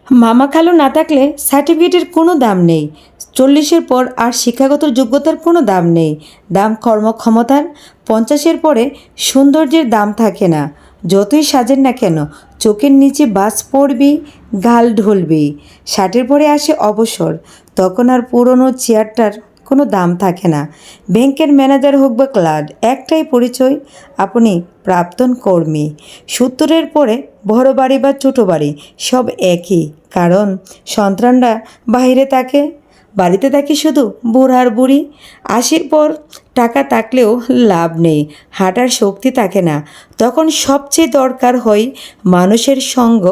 মামা খালু না থাকলে সার্টিফিকেটের কোনো দাম নেই। 40-এর পর আর শিক্ষাগত যোগ্যতার কোনো দাম নেই। দাম কর্মক্ষমতার। 50-এর পরে সৌন্দর্যের দাম থাকে না। যতই সাজেন না কেন, চোখের নিচে বাজ পড়বি, গাল ঢলবি। 60-এর পরে আসে অবসর। তখন আর পুরনো চেয়ারটার কোনো দাম থাকে না। ব্যাংকের ম্যানেজার হোক বা ক্লার্ক, একটাই পরিচয়, আপনি প্রাক্তন কর্মী। 70-এর পরে বড় বাড়ি বা ছোটো বাড়ি সব একই, কারণ সন্তানরা বাইরে থাকে, বাড়িতে থাকে শুধু বুড়া আর বুড়ি। 80-র পর টাকা থাকলেও লাভ নেই, হাঁটার শক্তি থাকে না। তখন সবচেয়ে দরকার হয় মানুষের সঙ্গ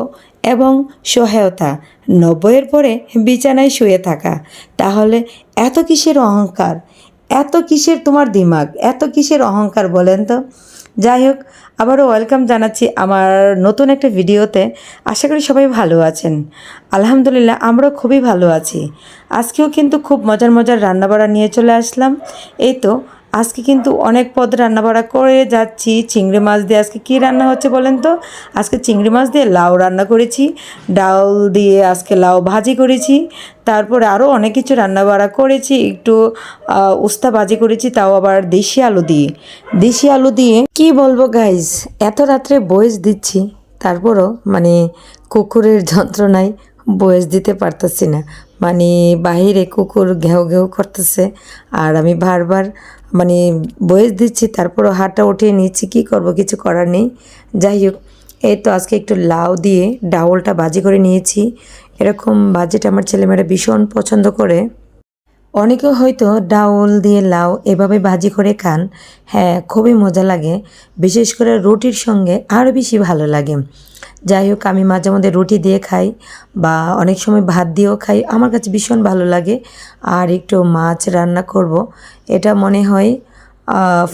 এবং সহায়তা। 90-এর পরে বিছানায় শুয়ে থাকা। তাহলে এত কিসের অহংকার, এত কিসের তোমার দিমাগ, এত কিসের অহংকার বলেন তো? যাই হোক, আবারও ওয়েলকাম জানাচ্ছি আমার নতুন একটা ভিডিওতে। আশা করি সবাই ভালো আছেন। আলহামদুলিল্লাহ, আমরাও খুবই ভালো আছি। আজকেও কিন্তু খুব মজার মজার রান্নাবাড়া নিয়ে চলে আসলাম। এই তো আজকে কিন্তু অনেক পদ রান্নাবাড়া করে যাচ্ছি। চিংড়ি মাছ দিয়ে আজকে কী রান্না হচ্ছে বলেন তো? আজকে চিংড়ি মাছ দিয়ে লাউ রান্না করেছি, ডাল দিয়ে আজকে লাউ ভাজি করেছি, তারপরে আরও অনেক কিছু রান্নাবাড়া করেছি। একটু উস্তা ভাজি করেছি, তাও আবার দেশি আলু দিয়ে। দেশি আলু দিয়ে কি বলবো গাইজ, এত রাত্রে ভয়েস দিচ্ছি, তারপরও কুকুরের যন্ত্রণায় ভয়েস দিতে পারতেছি না। বাহিরে কুকুর ঘেউ ঘেউ করতেছে, আর আমি বারবার ভয়েস দিচ্ছি, তারপরও হাতটা উঠিয়ে নিচ্ছি। কী করব, কিছু করার নেই। যাই হোক, এই তো আজকে একটু লাউ দিয়ে ডাউলটা ভাজি করে নিয়েছি। এরকম ভাজিটা আমার ছেলেমেয়েরা ভীষণ পছন্দ করে। অনেকে হয়তো ডাউল দিয়ে লাউ এভাবে ভাজি করে খান। হ্যাঁ, খুবই মজা লাগে, বিশেষ করে রুটির সঙ্গে আরও বেশি ভালো লাগে। যাই হোক, আমি মাঝে মধ্যে রুটি দিয়ে খাই বা অনেক সময় ভাত দিয়েও খাই, আমার কাছে ভীষণ ভালো লাগে। আর একটু মাছ রান্না করব, এটা মনে হয়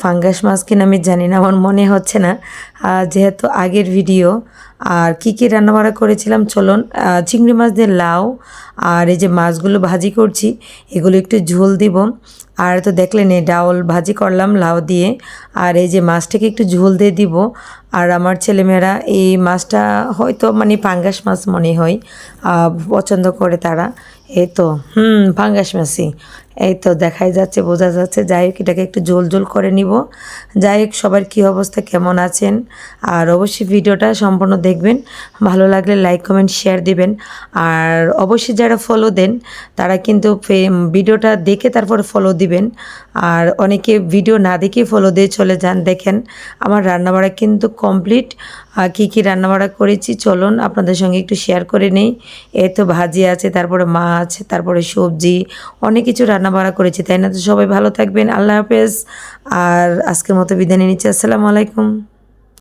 ফাঙ্গাস মাছ কিনা আমি জানি না, আমার মনে হচ্ছে না, যেহেতু আগের ভিডিও। আর কী কী রান্নাবাড়া করেছিলাম চলুন। চিংড়ি মাছ দিয়ে লাউ, আর এই যে মাছগুলো ভাজি করছি, এগুলো একটু ঝোল দিব। আর তো দেখলেন এই ডাউল ভাজি করলাম লাউ দিয়ে, আর এই যে মাছটাকে একটু ঝোল দিয়ে দিব। আর আমার ছেলেমেয়েরা এই মাছটা হয়তো পাঙ্গাস মাছ মনে হয় পছন্দ করে তারা। এই তো পাঙ্গাস মাছই, এই তো দেখাই যাচ্ছে, বোঝা যাচ্ছে। যাই হোক, এটাকে একটু জোল জোল করে নিব। যাই হোক, সবার কী অবস্থা, কেমন আছেন? আর অবশ্যই ভিডিওটা সম্পূর্ণ দেখবেন, ভালো লাগলে লাইক কমেন্ট শেয়ার দিবেন। আর অবশ্যই যারা ফলো দেন তারা কিন্তু ভিডিওটা দেখে তারপরে ফলো দিবেন। আর অনেকে ভিডিও না দেখে ফলো দিয়ে চলে যান। দেখেন আমার রান্নাবাড়া কিন্তু কমপ্লিট। কী কী রান্নাবাড়া করেছি চলুন আপনাদের সঙ্গে একটু শেয়ার করে নেই। এই তো ভাজি আছে, তারপরে মাছ, তারপরে সবজি, অনেক কিছু রান্নাবাড়া করেছি, তাই না? তো সবাই ভালো থাকবেন, আল্লাহ হাফেজ। আর আজকের মতো বিদায় নিয়ে নিচ্ছি, আসসালামু আলাইকুম।